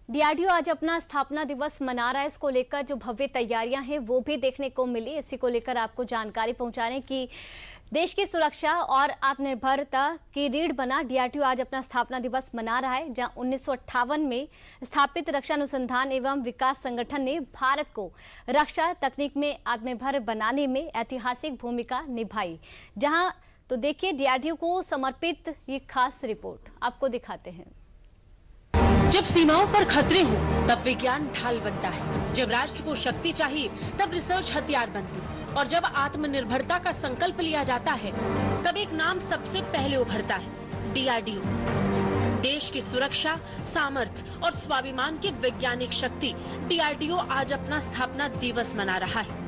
DRDO आज अपना स्थापना दिवस मना रहा है। इसको लेकर जो भव्य तैयारियां हैं वो भी देखने को मिली। इसी को लेकर आपको जानकारी पहुंचाने की देश की सुरक्षा और आत्मनिर्भरता की रीढ़ बना डीआरडीओ आज अपना स्थापना दिवस मना रहा है, जहां 1958 में स्थापित रक्षा अनुसंधान एवं विकास संगठन ने भारत को रक्षा तकनीक में आत्मनिर्भर बनाने में ऐतिहासिक भूमिका निभाई। जहां तो देखिए डीआरडीओ को समर्पित ये खास रिपोर्ट आपको दिखाते हैं। जब सीमाओं पर खतरे हो तब विज्ञान ढाल बनता है, जब राष्ट्र को शक्ति चाहिए तब रिसर्च हथियार बनती है, और जब आत्मनिर्भरता का संकल्प लिया जाता है तब एक नाम सबसे पहले उभरता है, डीआरडीओ। देश की सुरक्षा, सामर्थ्य और स्वाभिमान की वैज्ञानिक शक्ति डीआरडीओ आज अपना स्थापना दिवस मना रहा है।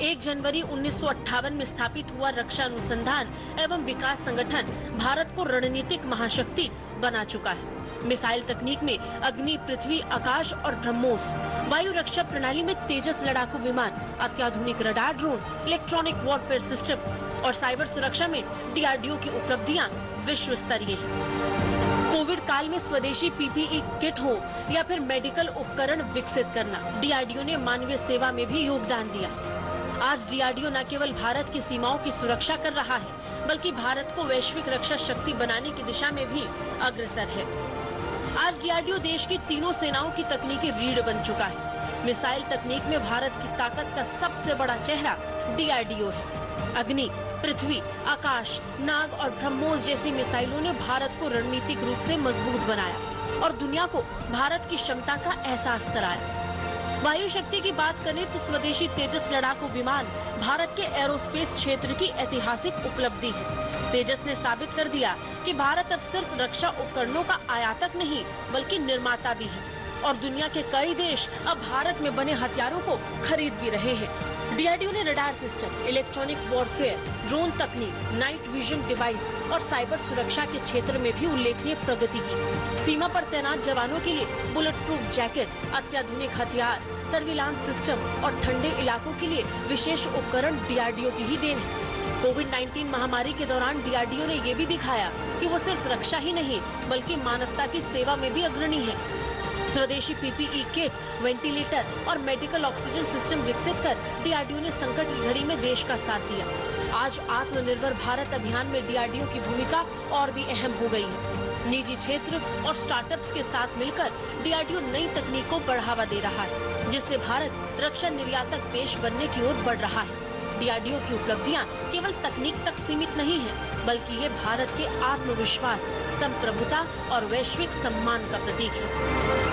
1 जनवरी 1958 में स्थापित हुआ रक्षा अनुसंधान एवं विकास संगठन भारत को रणनीतिक महाशक्ति बना चुका है। मिसाइल तकनीक में अग्नि, पृथ्वी, आकाश और ब्रह्मोस, वायु रक्षा प्रणाली में तेजस लड़ाकू विमान, अत्याधुनिक radar drone, electronic warfare system और साइबर सुरक्षा में डीआरडीओ की उपलब्धियां विश्व स्तरीय हैं। कोविड काल में स्वदेशी पीपीई किट हो या फिर मेडिकल उपकरण विकसित करना, डीआरडीओ ने मानवीय सेवा में भी योगदान दिया। आज डीआरडीओ न केवल भारत की सीमाओं की सुरक्षा कर रहा है, बल्कि भारत को वैश्विक रक्षा शक्ति बनाने की दिशा में भी अग्रसर है। आज डीआरडीओ देश की तीनों सेनाओं की तकनीकी रीढ़ बन चुका है। मिसाइल तकनीक में भारत की ताकत का सबसे बड़ा चेहरा डीआरडीओ है। अग्नि, पृथ्वी, आकाश, नाग और ब्रह्मोस जैसी मिसाइलों ने भारत को रणनीतिक रूप से मजबूत बनाया और दुनिया को भारत की क्षमता का एहसास कराया। वायु शक्ति की बात करें तो स्वदेशी तेजस लड़ाकू विमान भारत के एरोस्पेस क्षेत्र की ऐतिहासिक उपलब्धि है। तेजस ने साबित कर दिया कि भारत अब सिर्फ रक्षा उपकरणों का आयातक नहीं बल्कि निर्माता भी है, और दुनिया के कई देश अब भारत में बने हथियारों को खरीद भी रहे हैं। डीआरडीओ ने radar system, electronic warfare, drone तकनीक, नाइट विजन डिवाइस और साइबर सुरक्षा के क्षेत्र में भी उल्लेखनीय प्रगति की। सीमा पर तैनात जवानों के लिए बुलेट प्रूफ जैकेट, अत्याधुनिक हथियार, सर्विलांस सिस्टम और ठंडे इलाकों के लिए विशेष उपकरण डीआरडीओ की ही देन है। कोविड-19 महामारी के दौरान डीआरडीओ ने ये भी दिखाया कि वो सिर्फ रक्षा ही नहीं बल्कि मानवता की सेवा में भी अग्रणी है। स्वदेशी पीपीई किट, वेंटिलेटर और मेडिकल ऑक्सीजन सिस्टम विकसित कर डीआरडीओ ने संकट की घड़ी में देश का साथ दिया। आज आत्मनिर्भर भारत अभियान में डीआरडीओ की भूमिका और भी अहम हो गई है। निजी क्षेत्र और स्टार्टअप्स के साथ मिलकर डीआरडीओ नई तकनीक को बढ़ावा दे रहा है, जिससे भारत रक्षा निर्यातक देश बनने की ओर बढ़ रहा है। डीआरडीओ की उपलब्धियां केवल तकनीक तक सीमित नहीं है, बल्कि ये भारत के आत्मविश्वास, संप्रभुता और वैश्विक सम्मान का प्रतीक है।